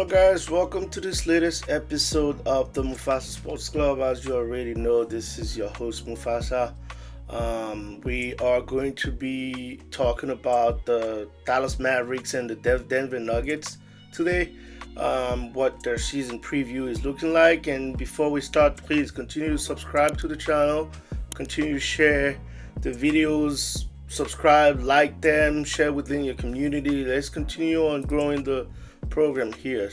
Hello, guys. Welcome to this latest episode of the Mufasa Sports Club. As you already know, this is your host Mufasa. We are going to be talking about the Dallas Mavericks and the Denver Nuggets today. What their season preview is looking like. And before we start, please continue to subscribe to the channel, continue to share the videos, subscribe, like them, share within your community. Let's continue on growing the program here.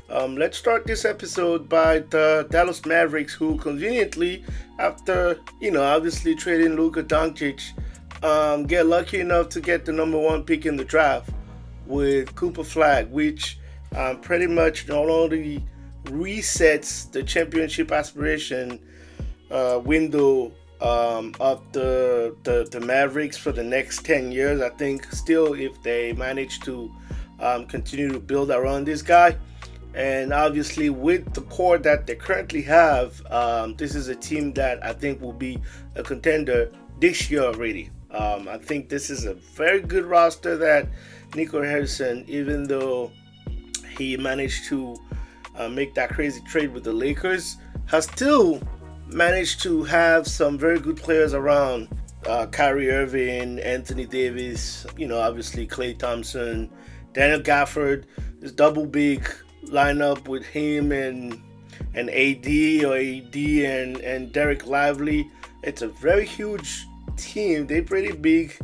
Let's start this episode by the Dallas Mavericks, who conveniently, after obviously trading Luka Doncic, get lucky enough to get the number one pick in the draft with Cooper Flag, which pretty much not only resets the championship aspiration window of the Mavericks for the next 10 years. I think still, if they manage to continue to build around this guy, and obviously with the core that they currently have, this is a team that I think will be a contender this year already. I think this is a very good roster that Nico Harrison, even though he managed to make that crazy trade with the Lakers, has still managed to have some very good players around. Kyrie Irving, Anthony Davis, obviously Klay Thompson, Daniel Gafford. This double big lineup with him and AD and Derek Lively. It's a very huge team. They're pretty big.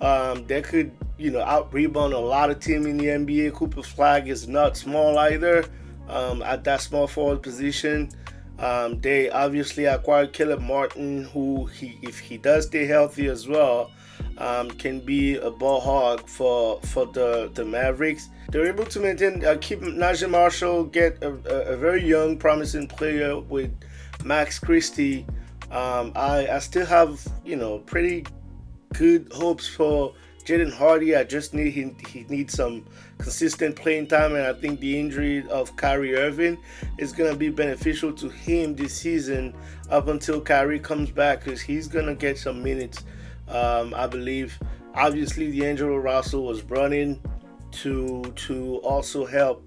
They could out rebound a lot of team in the NBA. Cooper Flag is not small either. At that small forward position. They obviously acquired Caleb Martin, who if he does stay healthy as well, can be a ball hog for the Mavericks. They're able to keep Najee Marshall, get a very young, promising player with Max Christie. I still have pretty good hopes for Jaden Hardy. I just need he needs some consistent playing time, and I think the injury of Kyrie Irving is going to be beneficial to him this season up until Kyrie comes back, because he's going to get some minutes. I believe obviously D'Angelo Russell was running to also help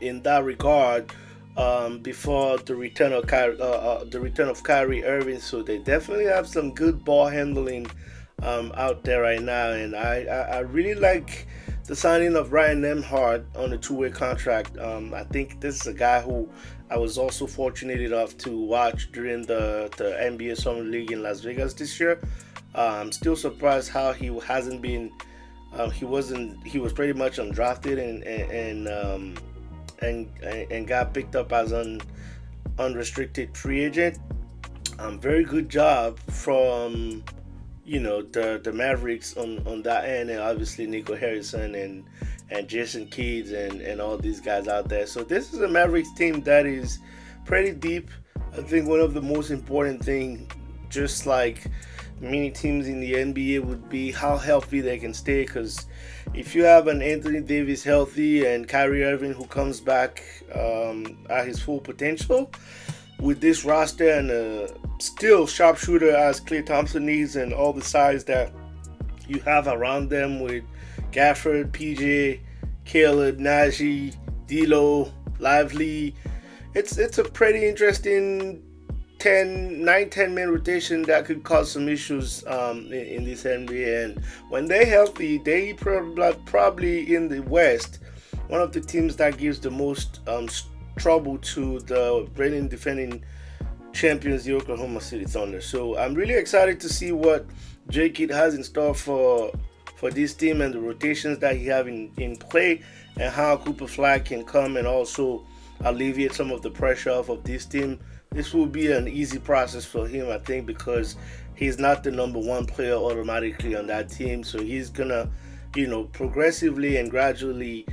in that regard before the return of Kyrie Irving. So they definitely have some good ball handling out there right now, and I really like the signing of Ryan Nembhard on a two-way contract. I think this is a guy who I was also fortunate enough to watch during the NBA Summer League in Las Vegas this year. I'm still surprised how he hasn't been. He was pretty much undrafted and got picked up as an unrestricted free agent. Very good job from the Mavericks on that end, and obviously Nico Harrison and Jason Kidd and all these guys out there. So this is a Mavericks team that is pretty deep. I think one of the most important thing, just like many teams in the NBA, would be how healthy they can stay, because if you have an Anthony Davis healthy and Kyrie Irving who comes back at his full potential, with this roster and still sharpshooter as Klay Thompson needs, and all the size that you have around them with Gafford, PJ, Caleb, Najee, D'Lo, Lively, it's a pretty interesting 9-10 man rotation that could cause some issues in this NBA. And when they're healthy, they probably in the West, one of the teams that gives the most trouble to the reigning defending champions, the Oklahoma City Thunder. So I'm really excited to see what J Kidd has in store for this team and the rotations that he have in play, and how Cooper Flag can come and also alleviate some of the pressure off of this team. This will be an easy process for him, I think, because he's not the number one player automatically on that team. So he's gonna, progressively and gradually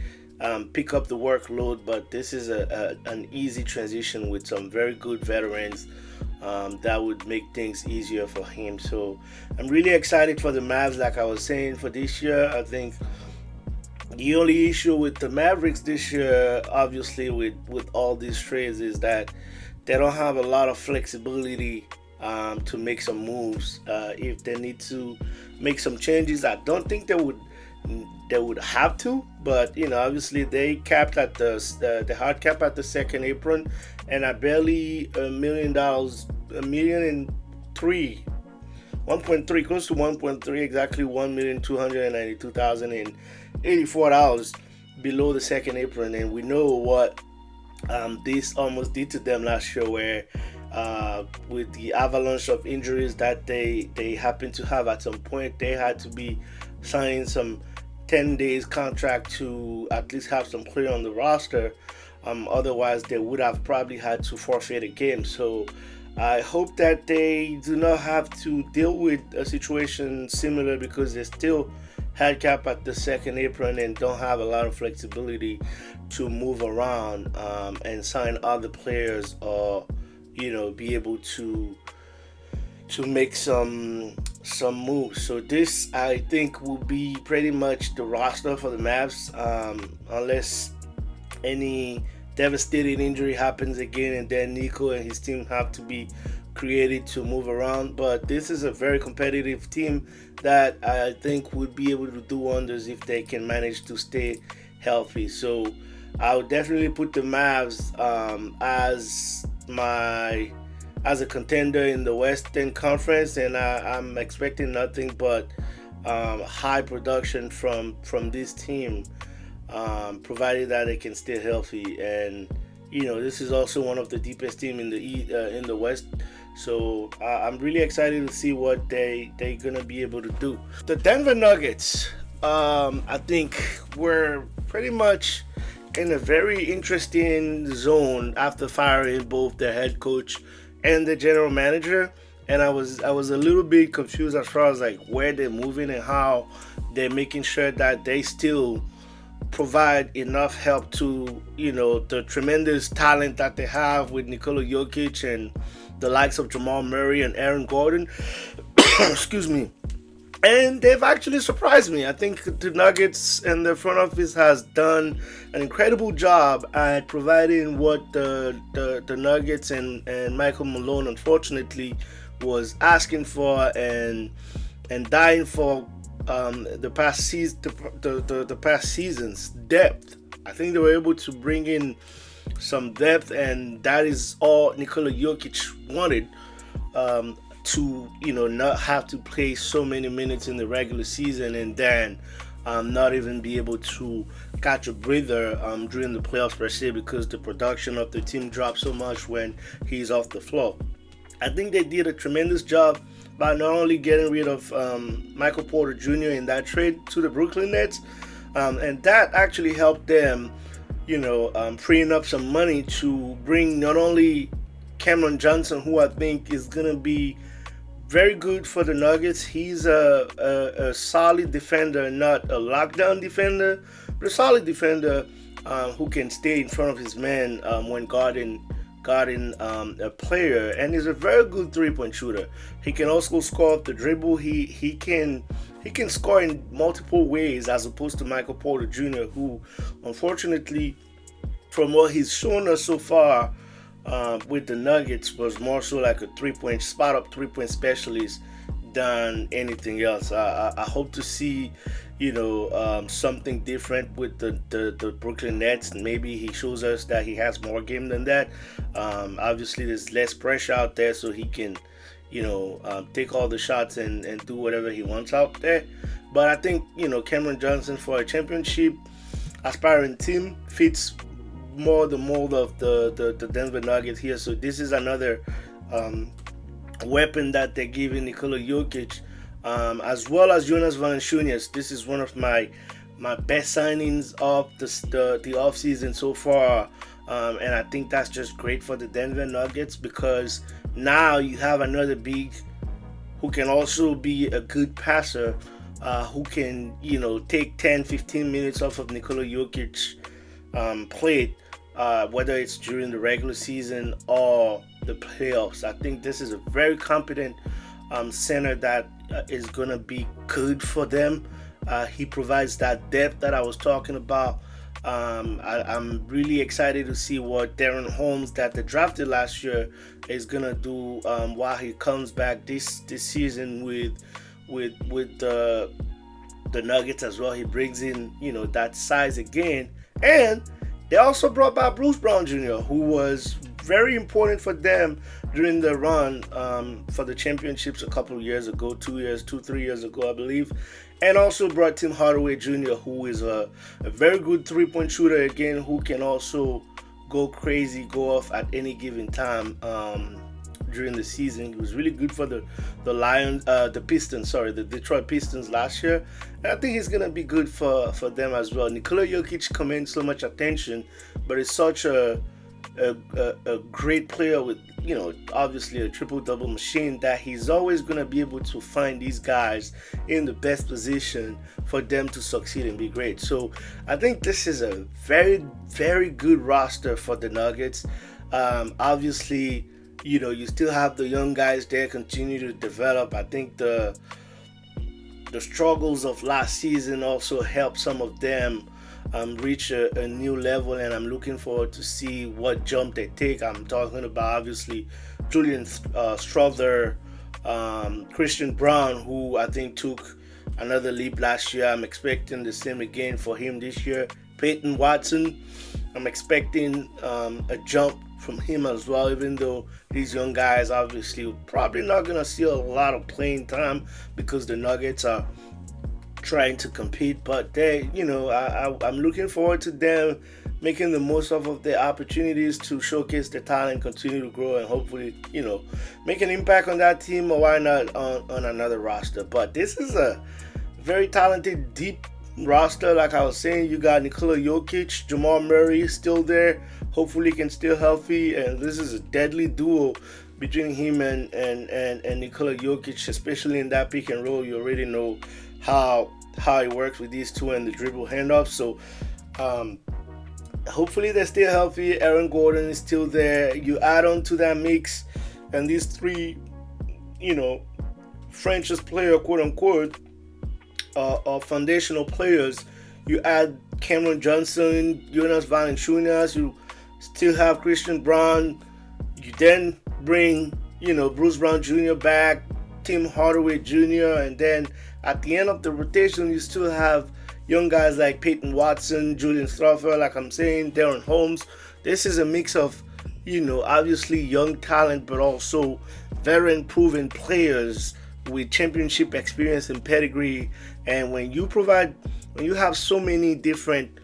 pick up the workload. But this is an easy transition with some very good veterans that would make things easier for him. So I'm really excited for the Mavs, like I was saying, for this year. I think the only issue with the Mavericks this year, obviously with all these trades, is that they don't have a lot of flexibility to make some moves. If they need to make some changes, I don't think they would they would have to, but obviously they capped at the hard cap at the second apron, and at barely $1 million, a million and three, 1.3, close to 1.3, exactly 1,292,084 dollars below the second apron, and we know what this almost did to them last year, where with the avalanche of injuries that they happened to have at some point, they had to be signing some 10 days contract to at least have some clear on the roster. Otherwise, they would have probably had to forfeit a game. So I hope that they do not have to deal with a situation similar, because they still had cap at the second apron and don't have a lot of flexibility to move around and sign other players, or be able to make some moves. So this, I think, will be pretty much the roster for the Mavs, unless any devastating injury happens again, and then Nico and his team have to be created to move around. But this is a very competitive team that I think would be able to do wonders if they can manage to stay healthy. So I would definitely put the Mavs as a contender in the Western Conference, and I'm expecting nothing but high production from this team, provided that they can stay healthy. And this is also one of the deepest team in the West. So I'm really excited to see what they're gonna be able to do. The Denver Nuggets, I think, were pretty much in a very interesting zone after firing both the head coach and the general manager. And I was a little bit confused as far as like where they're moving and how they're making sure that they still provide enough help to the tremendous talent that they have with Nikola Jokic and the likes of Jamal Murray and Aaron Gordon. Excuse me. And they've actually surprised me. I think the Nuggets and the front office has done an incredible job at providing what the Nuggets and Michael Malone, unfortunately, was asking for and dying for the past seasons. Depth. I think they were able to bring in some depth, and that is all Nikola Jokic wanted. To not have to play so many minutes in the regular season, and then not even be able to catch a breather during the playoffs per se, because the production of the team drops so much when he's off the floor. I think they did a tremendous job by not only getting rid of Michael Porter Jr. in that trade to the Brooklyn Nets, and that actually helped them freeing up some money to bring not only Cameron Johnson, who I think is going to be very good for the Nuggets. He's a solid defender, not a lockdown defender, but a solid defender who can stay in front of his man when guarding a player, and he's a very good three-point shooter. He can also score off the dribble. He can score in multiple ways, as opposed to Michael Porter Jr., who, unfortunately, from what he's shown us so far with the Nuggets, was more so like a spot-up three-point specialist than anything else. I hope to see something different with the Brooklyn Nets. Maybe he shows us that he has more game than that. Obviously, there's less pressure out there, so he can take all the shots and do whatever he wants out there. But I think Cameron Johnson, for a championship aspiring team, fits more the mold of the Denver Nuggets here. So this is another weapon that they're giving Nikola Jokic, as well as Jonas Valanciunas. This is one of my best signings of the offseason so far, and I think that's just great for the Denver Nuggets, because now you have another big who can also be a good passer, who can take 10-15 minutes off of Nikola Jokic plate, whether it's during the regular season or the playoffs. I think this is a very competent center that is going to be good for them. He provides that depth that I was talking about. I'm really excited to see what Darren Holmes, that they drafted last year, is going to do while he comes back this season with the the Nuggets as well. He brings in, that size again. And they also brought back Bruce Brown Jr., who was very important for them during the run for the championships a couple of years ago, 3 years ago, I believe. And also brought Tim Hardaway Jr., who is a very good three-point shooter again, who can also go crazy, go off at any given time. During the season, he was really good for the Detroit Pistons last year, and I think he's gonna be good for them as well. Nikola Jokic commands so much attention, but it's such a great player with, obviously a triple-double machine, that he's always gonna be able to find these guys in the best position for them to succeed and be great. So I think this is a very, very good roster for the Nuggets. Obviously, you still have the young guys there continue to develop. I think the struggles of last season also helped some of them reach a new level, and I'm looking forward to see what jump they take. I'm talking about, obviously, Julian Strother, Christian Brown, who I think took another leap last year. I'm expecting the same again for him this year. Peyton Watson, I'm expecting a jump from him as well, even though these young guys obviously probably not going to see a lot of playing time because the Nuggets are trying to compete. But they, I'm looking forward to them making the most of their opportunities to showcase their talent, continue to grow, and hopefully, make an impact on that team, or why not on another roster. But this is a very talented, deep roster. Like I was saying, you got Nikola Jokic, Jamal Murray still there. Hopefully can still healthy, and this is a deadly duo between him and Nikola Jokic, especially in that pick and roll. You already know how it works with these two and the dribble handoff. So hopefully they're still healthy. Aaron Gordon is still there. You add on to that mix, and these three, franchise player, quote unquote, or foundational players. You add Cameron Johnson, Jonas Valanciunas, you still have Christian Brown. You then bring, Bruce Brown Jr. back, Tim Hardaway Jr., and then at the end of the rotation, you still have young guys like Peyton Watson, Julian Strother, like I'm saying, Darren Holmes. This is a mix of, obviously young talent, but also veteran proven players with championship experience and pedigree. And when you have so many different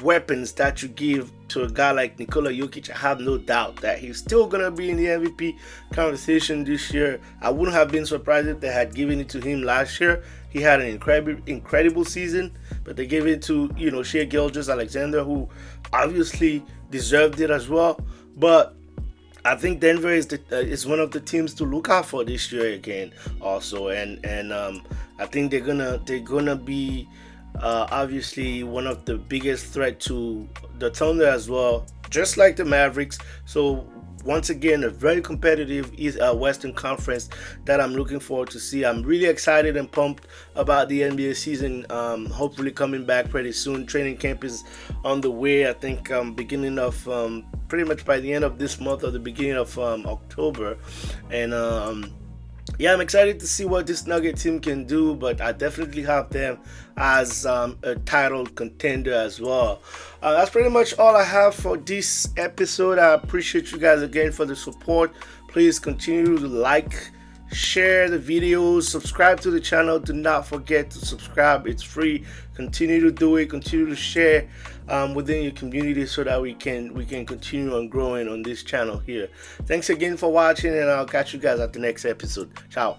weapons that you give to a guy like Nikola Jokic, I have no doubt that he's still gonna be in the MVP conversation this year. I wouldn't have been surprised if they had given it to him last year. He had an incredible season, but they gave it to Shai Gilgeous-Alexander, who obviously deserved it as well. But I think Denver is one of the teams to look out for this year again, also, and I think they're gonna be obviously one of the biggest threat to the Thunder as well, just like the Mavericks. So once again, a very competitive Western Conference that I'm looking forward to see. I'm really excited and pumped about the NBA season. Hopefully coming back pretty soon. Training camp is on the way. I think beginning of pretty much by the end of this month or the beginning of October, and yeah, I'm excited to see what this Nugget team can do, but I definitely have them as a title contender as well. That's pretty much all I have for this episode. I appreciate you guys again for the support. Please continue to like, share the videos, subscribe to the channel. Do not forget to subscribe. It's free. Continue to do it. Continue to share within your community so that we can continue on growing on this channel here. Thanks again for watching, and I'll catch you guys at the next episode. Ciao.